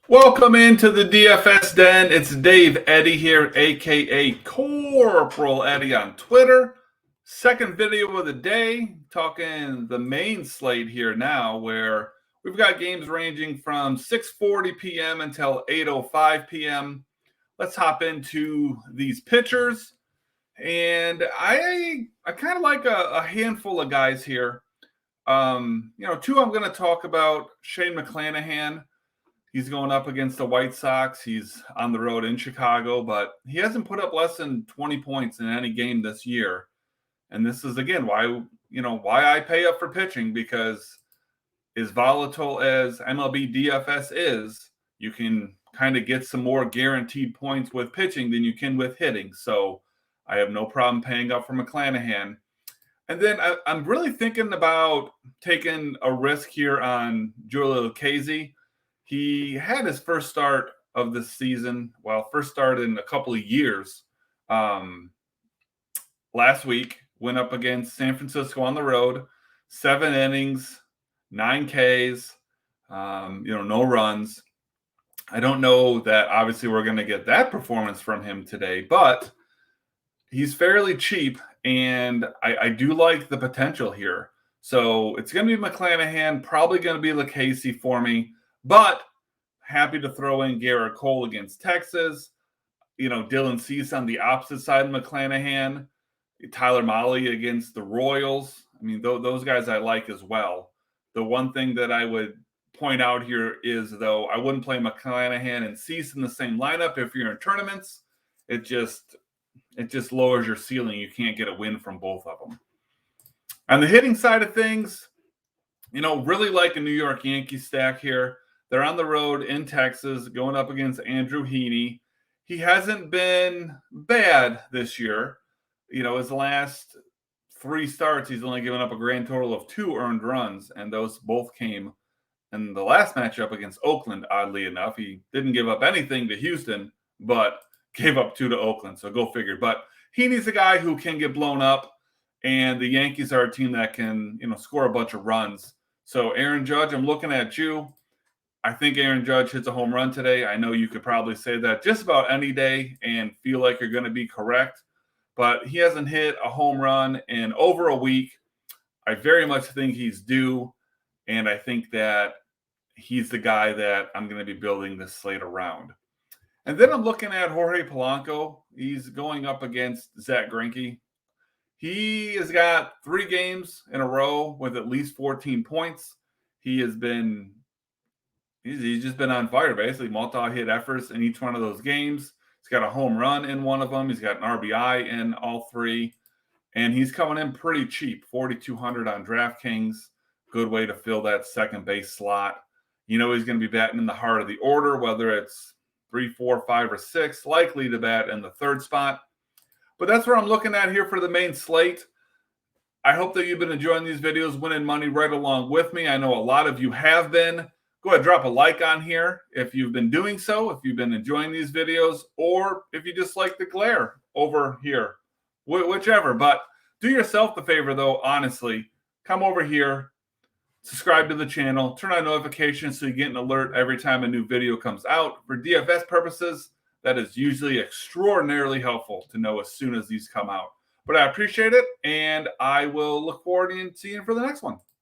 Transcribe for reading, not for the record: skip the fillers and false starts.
Welcome into the DFS Den. It's Dave Eddy here, aka Corporal Eddie on Twitter. Second video of the day, talking the main slate here now, where we've got games ranging from 6:40 p.m. until 8:05 p.m. Let's hop into these pitchers. And I kind of like a handful of guys here. Two I'm going to talk about. Shane McClanahan. He's going up against the White Sox. He's on the road in Chicago, but he hasn't put up less than 20 points in any game this year. And this is, again, why I pay up for pitching, because as volatile as MLB DFS is, you can kind of get some more guaranteed points with pitching than you can with hitting. So I have no problem paying up for McClanahan. And then I'm really thinking about taking a risk here on Julio Casey. He had his first start of the season, first start in a couple of years. Last week, went up against San Francisco on the road, 7 innings, 9 Ks, no runs. I don't know that obviously we're going to get that performance from him today, but he's fairly cheap, and I do like the potential here. So it's going to be McClanahan, probably going to be Lucchesi for me. But happy to throw in Garrett Cole against Texas. Dylan Cease on the opposite side of McClanahan. Tyler Mahle against the Royals. I mean, those guys I like as well. The one thing that I would point out here is, though, I wouldn't play McClanahan and Cease in the same lineup if you're in tournaments. It just lowers your ceiling. You can't get a win from both of them. On the hitting side of things, really like a New York Yankees stack here. They're on the road in Texas, going up against Andrew Heaney. He hasn't been bad this year. His last 3 starts, he's only given up a grand total of 2 earned runs, and those both came in the last matchup against Oakland, oddly enough. He didn't give up anything to Houston, but gave up 2 to Oakland, so go figure. But Heaney's a guy who can get blown up, and the Yankees are a team that can, score a bunch of runs. So Aaron Judge, I'm looking at you. I think Aaron Judge hits a home run today. I know you could probably say that just about any day and feel like you're going to be correct, but he hasn't hit a home run in over a week. I very much think he's due, and I think that he's the guy that I'm going to be building this slate around. And then I'm looking at Jorge Polanco. He's going up against Zach Greinke. He has got 3 games in a row with at least 14 points. He's just been on fire, basically. Multi-hit efforts in each one of those games. He's got a home run in one of them. He's got an RBI in all 3. And he's coming in pretty cheap, $4,200 on DraftKings. Good way to fill that second base slot. He's going to be batting in the heart of the order, whether it's 3, 4, 5, or 6, likely to bat in the 3rd spot. But that's what I'm looking at here for the main slate. I hope that you've been enjoying these videos, winning money right along with me. I know a lot of you have been. Go ahead, drop a like on here if you've been doing so, if you've been enjoying these videos, or if you just like the glare over here, whichever. But do yourself the favor, though, honestly. Come over here, subscribe to the channel, turn on notifications so you get an alert every time a new video comes out. For DFS purposes, that is usually extraordinarily helpful to know as soon as these come out. But I appreciate it, and I will look forward to seeing you for the next one.